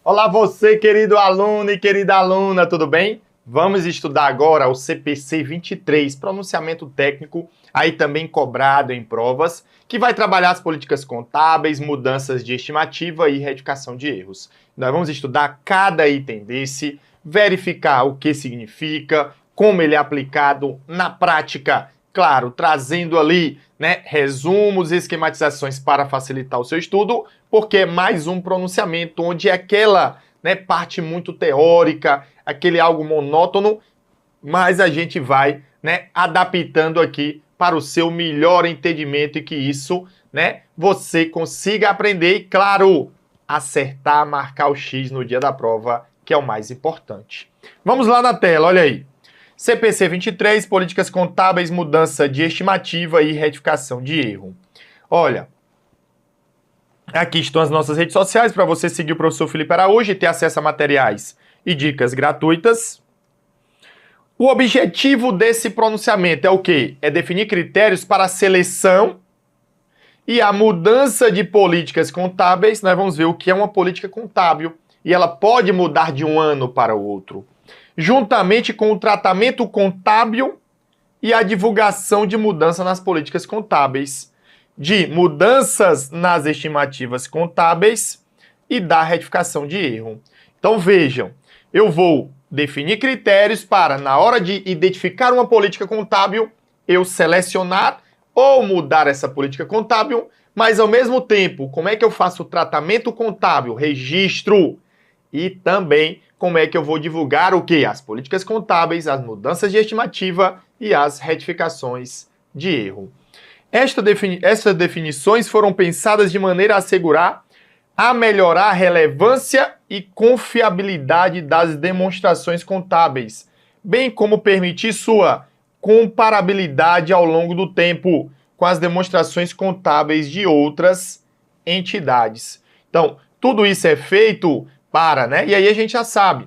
Olá você, querido aluno e querida aluna, tudo bem? Vamos estudar agora o CPC 23, pronunciamento técnico, aí também cobrado em provas, que vai trabalhar as políticas contábeis, mudanças de estimativa e retificação de erros. Nós vamos estudar cada item desse, verificar o que significa, como ele é aplicado na prática, claro, trazendo ali, resumos e esquematizações para facilitar o seu estudo, porque é mais um pronunciamento onde é aquela parte muito teórica, aquele algo monótono, mas a gente vai adaptando aqui para o seu melhor entendimento e que isso você consiga aprender e, claro, acertar, marcar o X no dia da prova, que é o mais importante. Vamos lá na tela, olha aí. CPC 23, políticas contábeis, mudança de estimativa e retificação de erro. Olha, aqui estão as nossas redes sociais para você seguir o professor Felipe Araújo e ter acesso a materiais e dicas gratuitas. O objetivo desse pronunciamento é o quê? É definir critérios para a seleção e a mudança de políticas contábeis. Nós vamos ver o que é uma política contábil e ela pode mudar de um ano para o outro, juntamente com o tratamento contábil e a divulgação de mudança nas políticas contábeis, de mudanças nas estimativas contábeis e da retificação de erro. Então vejam, eu vou definir critérios para, na hora de identificar uma política contábil, eu selecionar ou mudar essa política contábil, mas ao mesmo tempo, como é que eu faço o tratamento contábil, registro, e também como é que eu vou divulgar o quê? As políticas contábeis, as mudanças de estimativa e as retificações de erro. Essas definições foram pensadas de maneira a assegurar a melhorar a relevância e confiabilidade das demonstrações contábeis, bem como permitir sua comparabilidade ao longo do tempo com as demonstrações contábeis de outras entidades. Então, tudo isso é feito para, e aí a gente já sabe,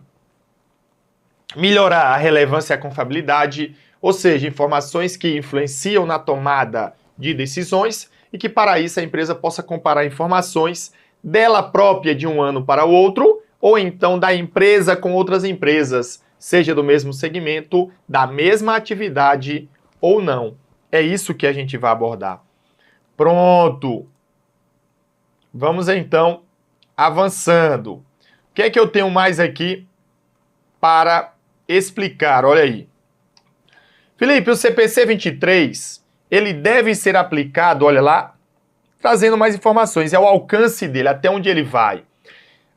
melhorar a relevância e a confiabilidade, ou seja, informações que influenciam na tomada de decisões e que para isso a empresa possa comparar informações dela própria de um ano para o outro, ou então da empresa com outras empresas, seja do mesmo segmento, da mesma atividade ou não. É isso que a gente vai abordar. Pronto! Vamos então avançando. O que é que eu tenho mais aqui para explicar? Olha aí. Felipe, o CPC 23, ele deve ser aplicado, olha lá, trazendo mais informações, é o alcance dele, até onde ele vai.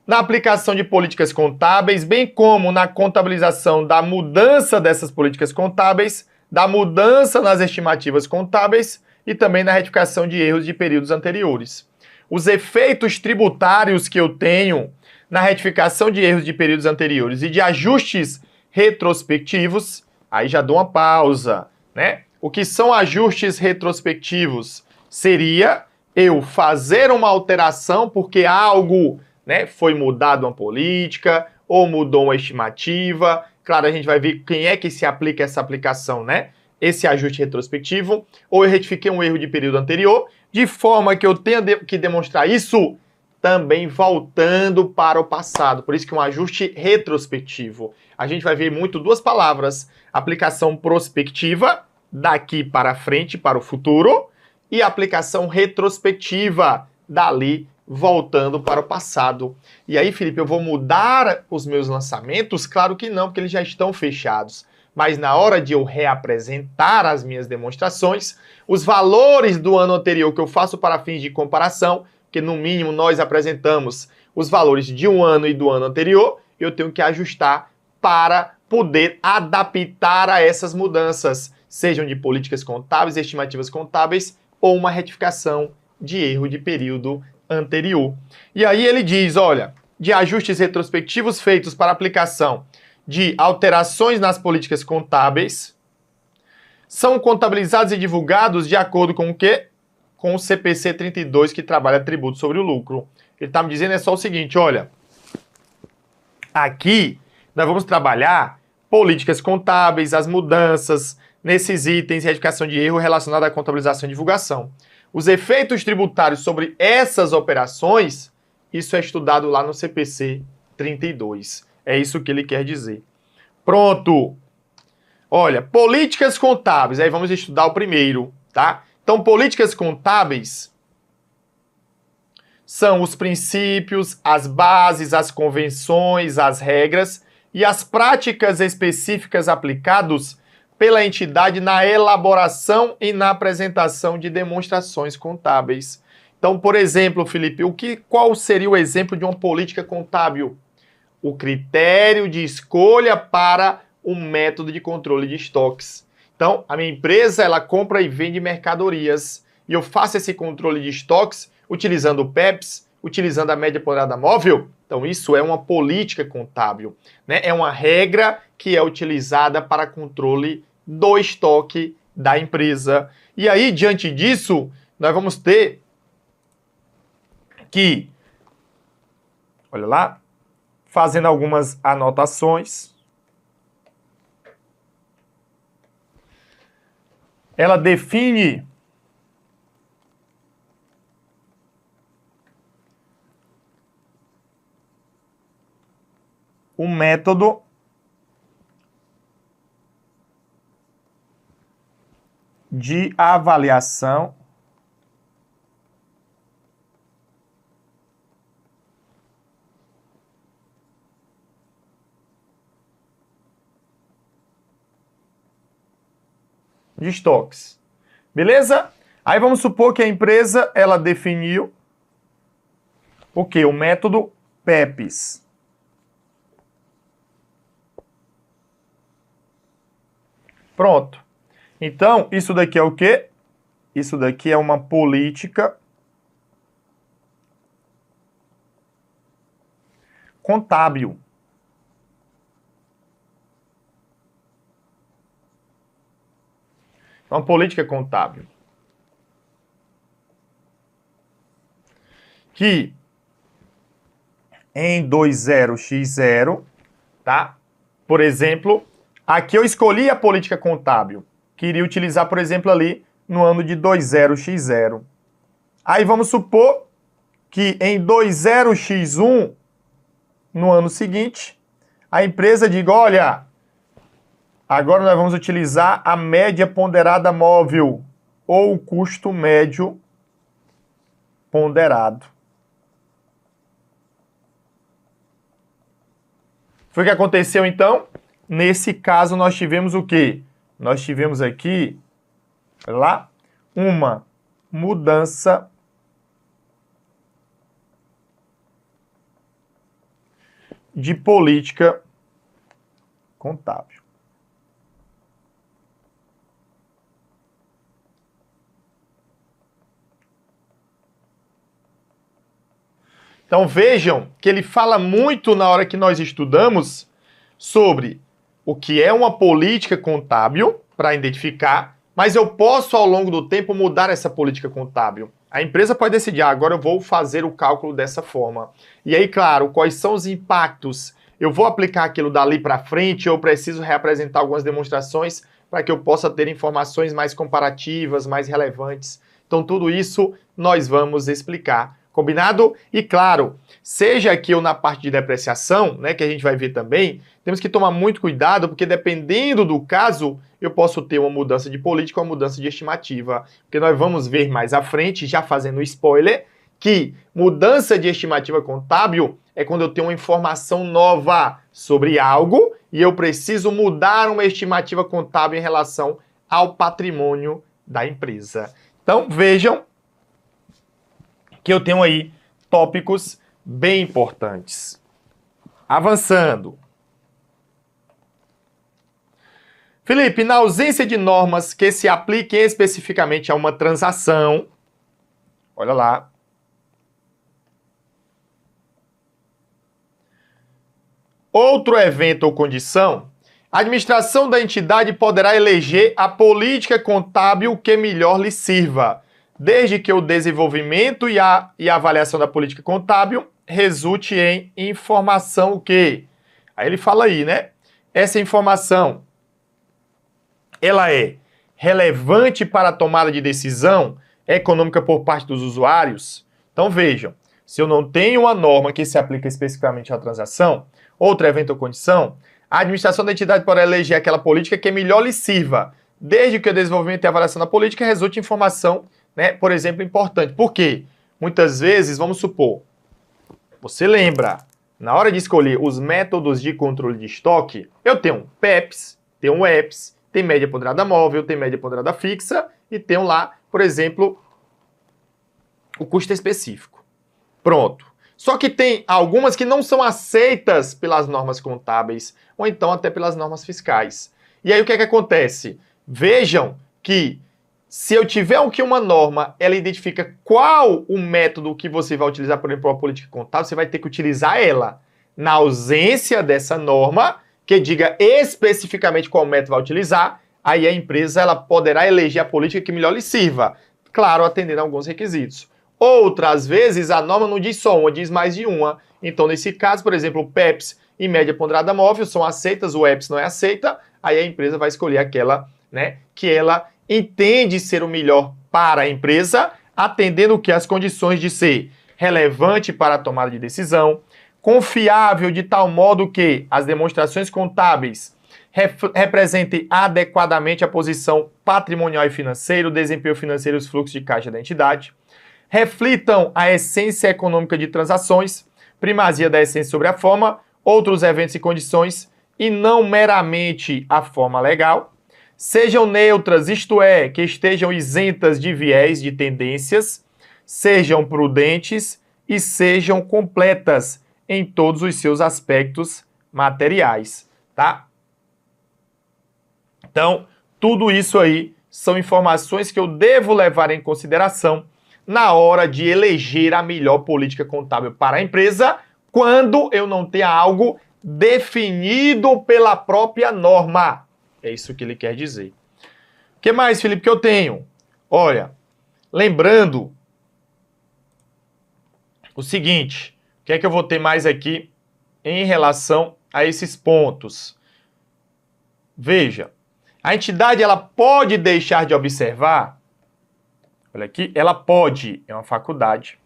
Na aplicação de políticas contábeis, bem como na contabilização da mudança dessas políticas contábeis, da mudança nas estimativas contábeis e também na retificação de erros de períodos anteriores. Os efeitos tributários que eu tenho na retificação de erros de períodos anteriores e de ajustes retrospectivos, aí já dou uma pausa, O que são ajustes retrospectivos? Seria eu fazer uma alteração porque algo, foi mudado uma política ou mudou uma estimativa. Claro, a gente vai ver quem é que se aplica essa aplicação, esse ajuste retrospectivo, ou eu retifiquei um erro de período anterior, de forma que eu tenha que demonstrar isso também voltando para o passado. Por isso que um ajuste retrospectivo. A gente vai ver muito duas palavras, aplicação prospectiva, daqui para frente, para o futuro, e aplicação retrospectiva, dali voltando para o passado. E aí, Felipe, eu vou mudar os meus lançamentos? Claro que não, porque eles já estão fechados. Mas na hora de eu reapresentar as minhas demonstrações, os valores do ano anterior que eu faço para fins de comparação, que no mínimo nós apresentamos os valores de um ano e do ano anterior, eu tenho que ajustar para poder adaptar a essas mudanças, sejam de políticas contábeis, estimativas contábeis ou uma retificação de erro de período anterior. E aí ele diz, olha, de ajustes retrospectivos feitos para aplicação de alterações nas políticas contábeis, são contabilizados e divulgados de acordo com o quê? Com o CPC 32, que trabalha tributo sobre o lucro. Ele está me dizendo só o seguinte, olha, aqui nós vamos trabalhar políticas contábeis, as mudanças nesses itens, retificação de erro relacionada à contabilização e divulgação. Os efeitos tributários sobre essas operações, isso é estudado lá no CPC 32. É isso que ele quer dizer. Pronto! Olha, políticas contábeis. Aí vamos estudar o primeiro, tá? Então, políticas contábeis são os princípios, as bases, as convenções, as regras e as práticas específicas aplicados pela entidade na elaboração e na apresentação de demonstrações contábeis. Então, por exemplo, Felipe, qual seria o exemplo de uma política contábil? O critério de escolha para o método de controle de estoques. Então, a minha empresa, ela compra e vende mercadorias e eu faço esse controle de estoques utilizando o PEPs, utilizando a média ponderada móvel. Então, isso é uma política contábil, né? É uma regra que é utilizada para controle do estoque da empresa. E aí, diante disso, nós vamos ter que, olha lá, fazendo algumas anotações. Ela define o método de avaliação de estoques. Beleza? Aí vamos supor que a empresa, ela definiu o quê? O método PEPs. Pronto. Então, isso daqui é o quê? Isso daqui é uma política contábil. Uma política contábil. Que em 20x0, tá? Por exemplo, aqui eu escolhi a política contábil. Queria utilizar, por exemplo, ali no ano de 20x0. Aí vamos supor que em 20x1, no ano seguinte, a empresa diga, olha, agora nós vamos utilizar a média ponderada móvel ou o custo médio ponderado. Foi o que aconteceu então? Nesse caso nós tivemos o quê? Nós tivemos aqui, olha lá, uma mudança de política contábil. Então vejam que ele fala muito na hora que nós estudamos sobre o que é uma política contábil para identificar, mas eu posso ao longo do tempo mudar essa política contábil. A empresa pode decidir, agora eu vou fazer o cálculo dessa forma. E aí, claro, quais são os impactos? Eu vou aplicar aquilo dali para frente ou eu preciso reapresentar algumas demonstrações para que eu possa ter informações mais comparativas, mais relevantes. Então tudo isso nós vamos explicar. Combinado? E claro, seja aqui ou na parte de depreciação, né, que a gente vai ver também, temos que tomar muito cuidado, porque dependendo do caso, eu posso ter uma mudança de política ou uma mudança de estimativa. Porque nós vamos ver mais à frente, já fazendo spoiler, que mudança de estimativa contábil é quando eu tenho uma informação nova sobre algo e eu preciso mudar uma estimativa contábil em relação ao patrimônio da empresa. Então, vejam que eu tenho aí tópicos bem importantes. Avançando. Felipe, na ausência de normas que se apliquem especificamente a uma transação, olha lá, outro evento ou condição, a administração da entidade poderá eleger a política contábil que melhor lhe sirva, desde que o desenvolvimento e a avaliação da política contábil resulte em informação o quê? Aí ele fala aí, né? Essa informação, ela é relevante para a tomada de decisão econômica por parte dos usuários? Então vejam, se eu não tenho uma norma que se aplica especificamente à transação, outro evento ou condição, a administração da entidade poderá eleger aquela política que melhor lhe sirva, desde que o desenvolvimento e a avaliação da política resulte em informação, né, por exemplo, importante. Por quê? Muitas vezes, vamos supor, você lembra, na hora de escolher os métodos de controle de estoque, eu tenho um PEPs, tenho um EPS, tem média ponderada móvel, tem média ponderada fixa e tenho lá, por exemplo, o custo específico. Pronto. Só que tem algumas que não são aceitas pelas normas contábeis ou então até pelas normas fiscais. E aí o que é que acontece? Vejam que se eu tiver aqui uma norma, ela identifica qual o método que você vai utilizar, por exemplo, a política contábil, você vai ter que utilizar ela. Na ausência dessa norma, que diga especificamente qual método vai utilizar, aí a empresa ela poderá eleger a política que melhor lhe sirva, claro, atendendo a alguns requisitos. Outras vezes, a norma não diz só uma, diz mais de uma. Então, nesse caso, por exemplo, o PEPs e média ponderada móvel são aceitas, o EPS não é aceita, aí a empresa vai escolher aquela, né, que ela entende ser o melhor para a empresa, atendendo que as condições de ser relevante para a tomada de decisão, confiável de tal modo que as demonstrações contábeis representem adequadamente a posição patrimonial e financeira, o desempenho financeiro e os fluxos de caixa da entidade, reflitam a essência econômica de transações, primazia da essência sobre a forma, outros eventos e condições, e não meramente a forma legal, sejam neutras, isto é, que estejam isentas de viés de tendências, sejam prudentes e sejam completas em todos os seus aspectos materiais, tá? Então, tudo isso aí são informações que eu devo levar em consideração na hora de eleger a melhor política contábil para a empresa, quando eu não tenha algo definido pela própria norma. É isso que ele quer dizer. O que mais, Felipe, que eu tenho? Olha, lembrando o seguinte, o que é que eu vou ter mais aqui em relação a esses pontos? Veja, a entidade ela pode deixar de observar, olha aqui, ela pode, é uma faculdade,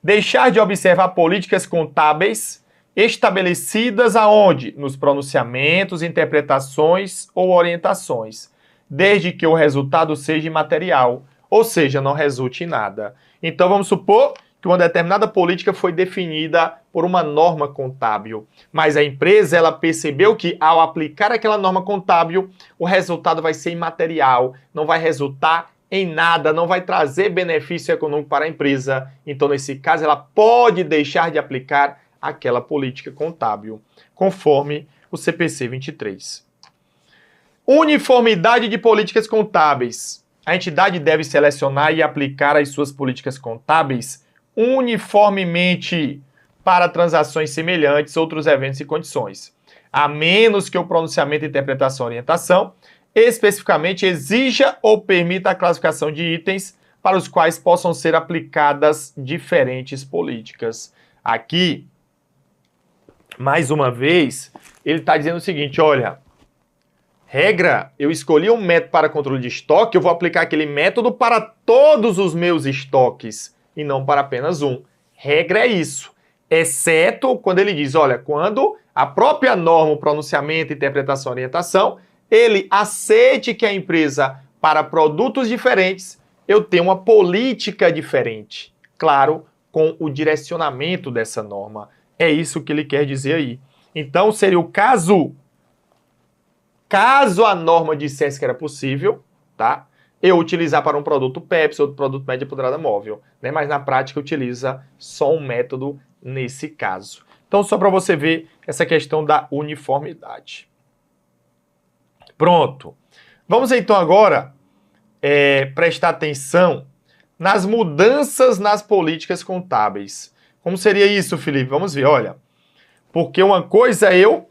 deixar de observar políticas contábeis estabelecidas aonde? Nos pronunciamentos, interpretações ou orientações, desde que o resultado seja imaterial, ou seja, não resulte em nada. Então vamos supor que uma determinada política foi definida por uma norma contábil, mas a empresa ela percebeu que ao aplicar aquela norma contábil, o resultado vai ser imaterial, não vai resultar em nada, não vai trazer benefício econômico para a empresa. Então, nesse caso, ela pode deixar de aplicar aquela política contábil, conforme o CPC 23. Uniformidade de políticas contábeis. A entidade deve selecionar e aplicar as suas políticas contábeis uniformemente para transações semelhantes, outros eventos e condições, a menos que o pronunciamento, interpretação e orientação especificamente exija ou permita a classificação de itens para os quais possam ser aplicadas diferentes políticas. Aqui, mais uma vez, ele está dizendo o seguinte, olha, regra, eu escolhi um método para controle de estoque, eu vou aplicar aquele método para todos os meus estoques e não para apenas um. Regra é isso, exceto quando ele diz, olha, quando a própria norma, o pronunciamento, interpretação e orientação, ele aceite que a empresa, para produtos diferentes, eu tenho uma política diferente. Claro, com o direcionamento dessa norma. É isso que ele quer dizer aí. Então, seria o caso a norma dissesse que era possível, tá? Eu utilizar para um produto PEPS, outro produto média ponderada móvel, né? Mas na prática utiliza só um método nesse caso. Então, só para você ver essa questão da uniformidade. Pronto. Vamos então agora prestar atenção nas mudanças nas políticas contábeis. Como seria isso, Felipe? Vamos ver, olha. Porque uma coisa é eu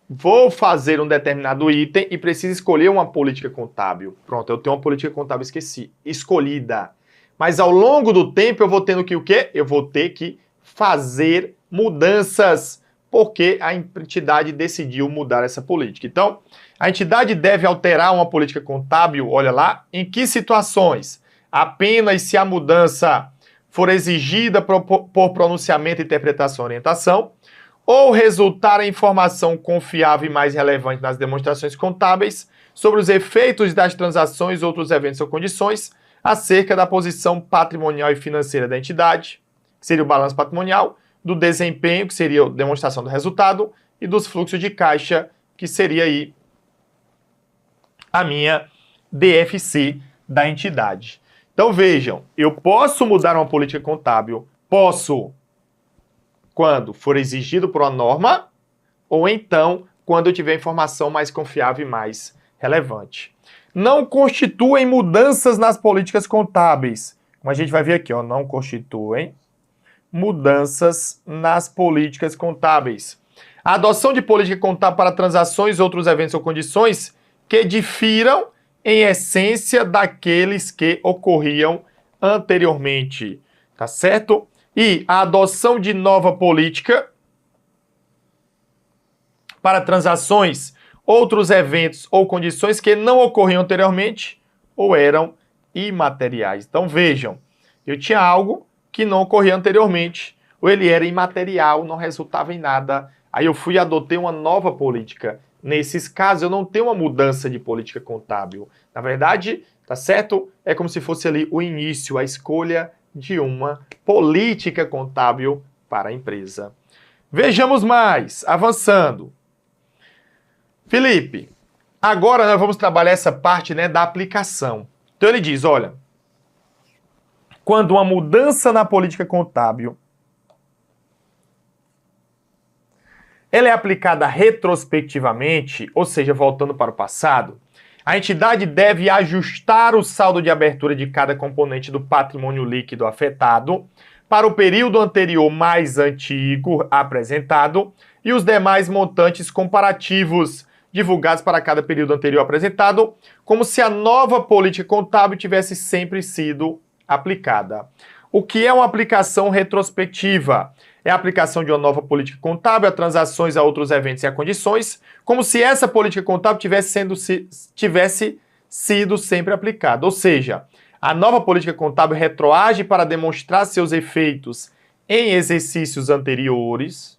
vou fazer um determinado item e preciso escolher uma política contábil. Pronto, eu tenho uma política contábil escolhida. Mas ao longo do tempo eu vou tendo que o quê? Eu vou ter que fazer mudanças, porque a entidade decidiu mudar essa política. Então, a entidade deve alterar uma política contábil, olha lá, em que situações? Apenas se a mudança for exigida por pronunciamento, interpretação ou orientação, ou resultar em informação confiável e mais relevante nas demonstrações contábeis sobre os efeitos das transações, outros eventos ou condições acerca da posição patrimonial e financeira da entidade, que seria o balanço patrimonial, do desempenho, que seria a demonstração do resultado, e dos fluxos de caixa, que seria aí a minha DFC da entidade. Então vejam, eu posso mudar uma política contábil, posso, quando for exigido por uma norma, ou então quando eu tiver informação mais confiável e mais relevante. Não constituem mudanças nas políticas contábeis. Como a gente vai ver aqui, ó, não constituem mudanças nas políticas contábeis. A adoção de política contábil para transações, outros eventos ou condições que difiram em essência daqueles que ocorriam anteriormente, tá certo? E a adoção de nova política para transações, outros eventos ou condições que não ocorriam anteriormente ou eram imateriais. Então vejam, eu tinha algo que não ocorria anteriormente, ou ele era imaterial, não resultava em nada. Aí eu fui e adotei uma nova política. Nesses casos, eu não tenho uma mudança de política contábil. Na verdade, tá certo? É como se fosse ali o início, a escolha de uma política contábil para a empresa. Vejamos mais, avançando. Felipe, agora nós vamos trabalhar essa parte, né, da aplicação. Então ele diz, olha, quando uma mudança na política contábil ela é aplicada retrospectivamente, ou seja, voltando para o passado, a entidade deve ajustar o saldo de abertura de cada componente do patrimônio líquido afetado para o período anterior mais antigo apresentado e os demais montantes comparativos divulgados para cada período anterior apresentado, como se a nova política contábil tivesse sempre sido aplicada. O que é uma aplicação retrospectiva? É a aplicação de uma nova política contábil a transações, a outros eventos e a condições, como se essa política contábil tivesse sido sempre aplicada. Ou seja, a nova política contábil retroage para demonstrar seus efeitos em exercícios anteriores,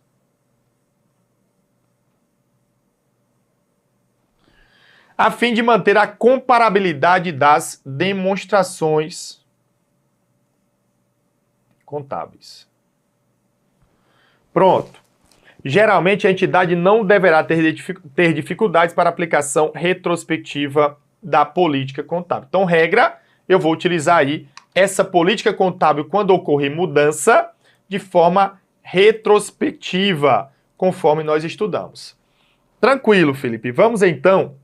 a fim de manter a comparabilidade das demonstrações contábeis. Pronto. Geralmente, a entidade não deverá ter dificuldades para aplicação retrospectiva da política contábil. Então, regra, eu vou utilizar aí essa política contábil quando ocorrer mudança de forma retrospectiva, conforme nós estudamos. Tranquilo, Felipe. Vamos, então,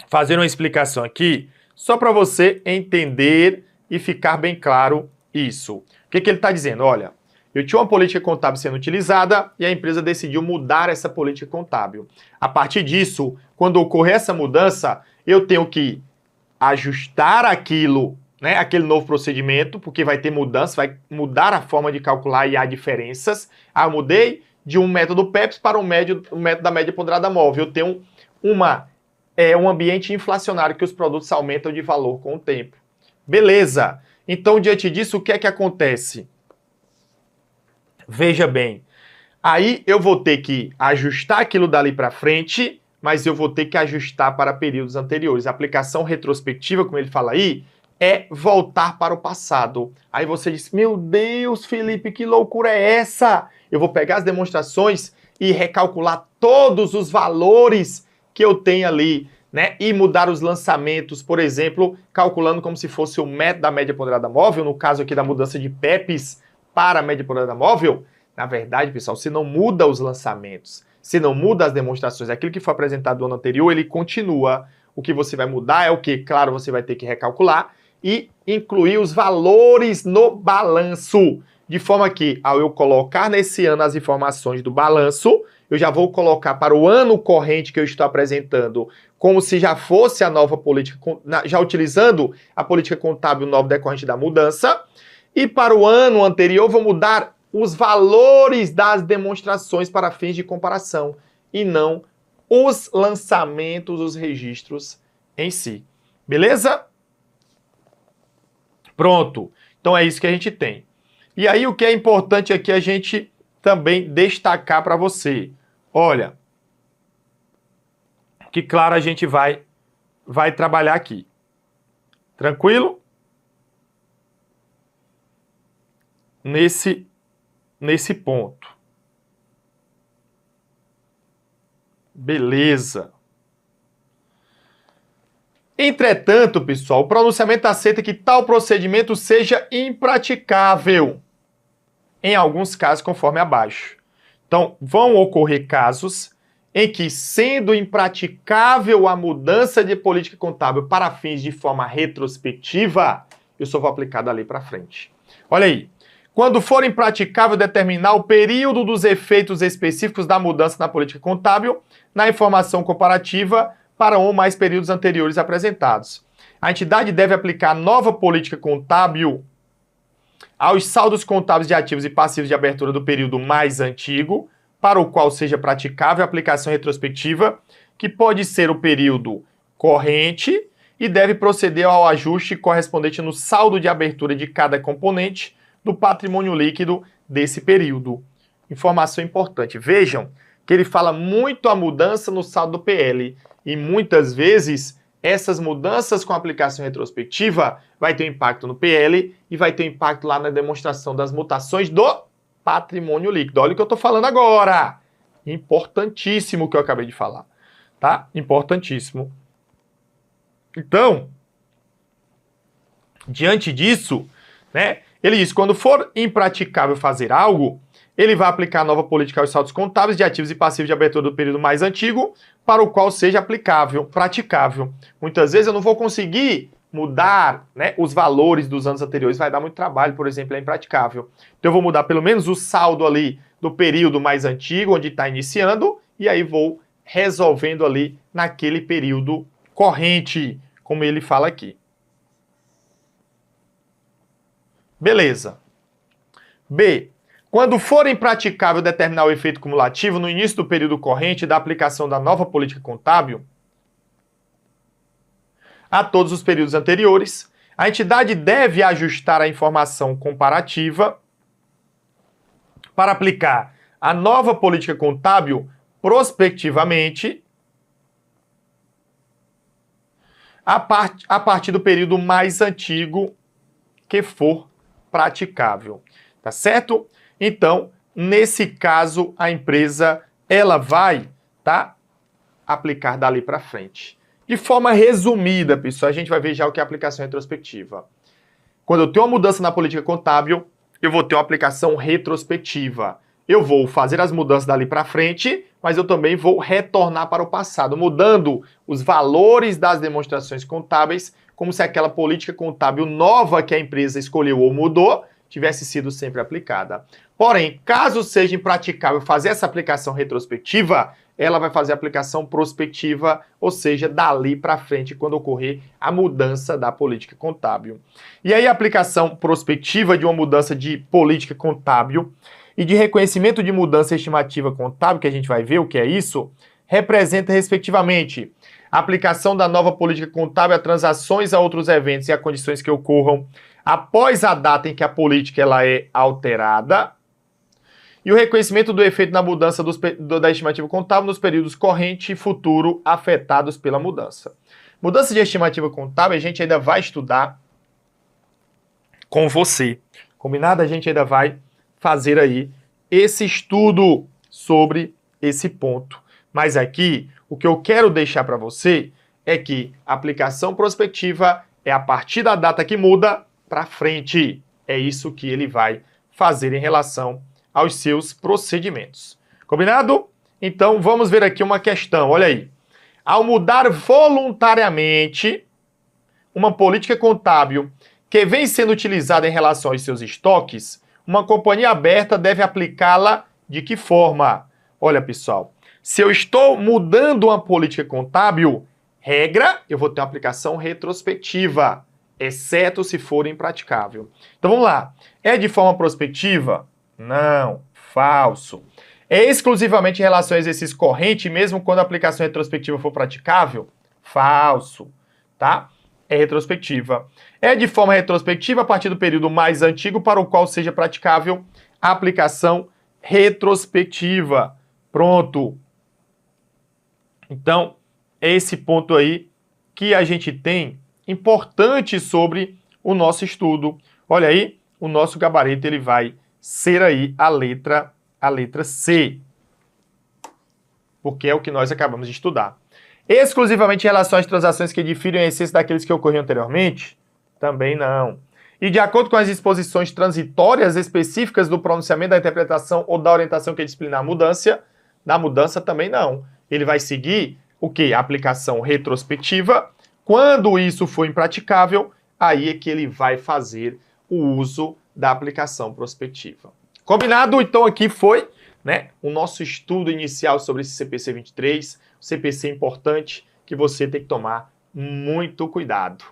fazer uma explicação aqui, só para você entender e ficar bem claro isso. O que ele está dizendo? Olha, eu tinha uma política contábil sendo utilizada e a empresa decidiu mudar essa política contábil. A partir disso, quando ocorrer essa mudança, eu tenho que ajustar aquilo, né, aquele novo procedimento, porque vai ter mudança, vai mudar a forma de calcular e há diferenças. Eu mudei de um método PEPS para um método da média ponderada móvel. Eu tenho um ambiente inflacionário que os produtos aumentam de valor com o tempo. Beleza. Então, diante disso, o que é que acontece? Veja bem, aí eu vou ter que ajustar aquilo dali para frente, mas eu vou ter que ajustar para períodos anteriores. A aplicação retrospectiva, como ele fala aí, é voltar para o passado. Aí você diz, meu Deus, Felipe, que loucura é essa? Eu vou pegar as demonstrações e recalcular todos os valores que eu tenho ali, né? E mudar os lançamentos, por exemplo, calculando como se fosse o método da média ponderada móvel, no caso aqui da mudança de PEPs para a média ponderada móvel. Na verdade, pessoal, se não muda os lançamentos, se não muda as demonstrações, aquilo que foi apresentado no ano anterior, ele continua. O que você vai mudar é o que? Claro, você vai ter que recalcular e incluir os valores no balanço, de forma que, ao eu colocar nesse ano as informações do balanço, eu já vou colocar para o ano corrente que eu estou apresentando, como se já fosse a nova política, já utilizando a política contábil nova decorrente da mudança, e para o ano anterior vou mudar os valores das demonstrações para fins de comparação, e não os lançamentos, os registros em si. Beleza? Pronto. Então é isso que a gente tem. E aí o que é importante aqui a gente também destacar para você. Olha, que claro a gente vai trabalhar aqui. Tranquilo? Nesse ponto. Beleza. Entretanto, pessoal, o pronunciamento aceita que tal procedimento seja impraticável, em alguns casos, conforme abaixo. Então, vão ocorrer casos em que, sendo impraticável a mudança de política contábil para fins de forma retrospectiva, eu só vou aplicar dali para frente. Olha aí. Quando for impraticável determinar o período dos efeitos específicos da mudança na política contábil, na informação comparativa, para um ou mais períodos anteriores apresentados. A entidade deve aplicar nova política contábil aos saldos contábeis de ativos e passivos de abertura do período mais antigo, para o qual seja praticável a aplicação retrospectiva, que pode ser o período corrente, e deve proceder ao ajuste correspondente no saldo de abertura de cada componente do patrimônio líquido desse período. Informação importante. Vejam que ele fala muito a mudança no saldo do PL. E muitas vezes, essas mudanças com aplicação retrospectiva vai ter um impacto no PL e vai ter um impacto lá na demonstração das mutações do patrimônio líquido. Olha o que eu estou falando agora. Importantíssimo o que eu acabei de falar. Tá? Importantíssimo. Então, diante disso, né, ele diz, quando for impraticável fazer algo, ele vai aplicar a nova política aos saldos contábeis de ativos e passivos de abertura do período mais antigo, para o qual seja aplicável, praticável. Muitas vezes eu não vou conseguir mudar, né, os valores dos anos anteriores, vai dar muito trabalho, por exemplo, é impraticável. Então eu vou mudar pelo menos o saldo ali do período mais antigo, onde está iniciando, e aí vou resolvendo ali naquele período corrente, como ele fala aqui. Beleza. B. Quando for impraticável determinar o efeito cumulativo no início do período corrente da aplicação da nova política contábil a todos os períodos anteriores, a entidade deve ajustar a informação comparativa para aplicar a nova política contábil prospectivamente a partir do período mais antigo que for praticável. Tá certo? Então, nesse caso, a empresa ela vai, tá, aplicar dali para frente. De forma resumida, pessoal, a gente vai ver já o que é aplicação retrospectiva. Quando eu tenho uma mudança na política contábil, eu vou ter uma aplicação retrospectiva. Eu vou fazer as mudanças dali para frente, mas eu também vou retornar para o passado, mudando os valores das demonstrações contábeis, como se aquela política contábil nova que a empresa escolheu ou mudou tivesse sido sempre aplicada. Porém, caso seja impraticável fazer essa aplicação retrospectiva, ela vai fazer a aplicação prospectiva, ou seja, dali para frente, quando ocorrer a mudança da política contábil. E aí a aplicação prospectiva de uma mudança de política contábil e de reconhecimento de mudança estimativa contábil, que a gente vai ver o que é isso, representa, respectivamente, a aplicação da nova política contábil a transações, a outros eventos e a condições que ocorram após a data em que a política ela é alterada, e o reconhecimento do efeito na mudança da estimativa contábil nos períodos corrente e futuro afetados pela mudança. Mudança de estimativa contábil a gente ainda vai estudar com você. Combinado? A gente ainda vai fazer aí esse estudo sobre esse ponto. Mas aqui, o que eu quero deixar para você é que a aplicação prospectiva é a partir da data que muda para frente. É isso que ele vai fazer em relação aos seus procedimentos. Combinado? Então, vamos ver aqui uma questão. Olha aí. Ao mudar voluntariamente uma política contábil que vem sendo utilizada em relação aos seus estoques, uma companhia aberta deve aplicá-la de que forma? Olha, pessoal, se eu estou mudando uma política contábil, regra, eu vou ter uma aplicação retrospectiva, exceto se for impraticável. Então, vamos lá. É de forma prospectiva? Não, falso. É exclusivamente em relação ao exercício corrente, mesmo quando a aplicação retrospectiva for praticável? Falso, tá? é retrospectiva. É de forma retrospectiva a partir do período mais antigo para o qual seja praticável a aplicação retrospectiva. Pronto. Então, é esse ponto aí que a gente tem importante sobre o nosso estudo. Olha aí, o nosso gabarito ele vai ser aí a letra C, porque é o que nós acabamos de estudar. Exclusivamente em relação às transações que diferem a essência daqueles que ocorriam anteriormente? Também não. E de acordo com as disposições transitórias específicas do pronunciamento, da interpretação ou da orientação que disciplina a mudança, na mudança também não. Ele vai seguir o quê? A aplicação retrospectiva. Quando isso for impraticável, aí é que ele vai fazer o uso da aplicação prospectiva. Combinado? Então aqui foi, né, o nosso estudo inicial sobre esse CPC 23, o CPC importante que você tem que tomar muito cuidado.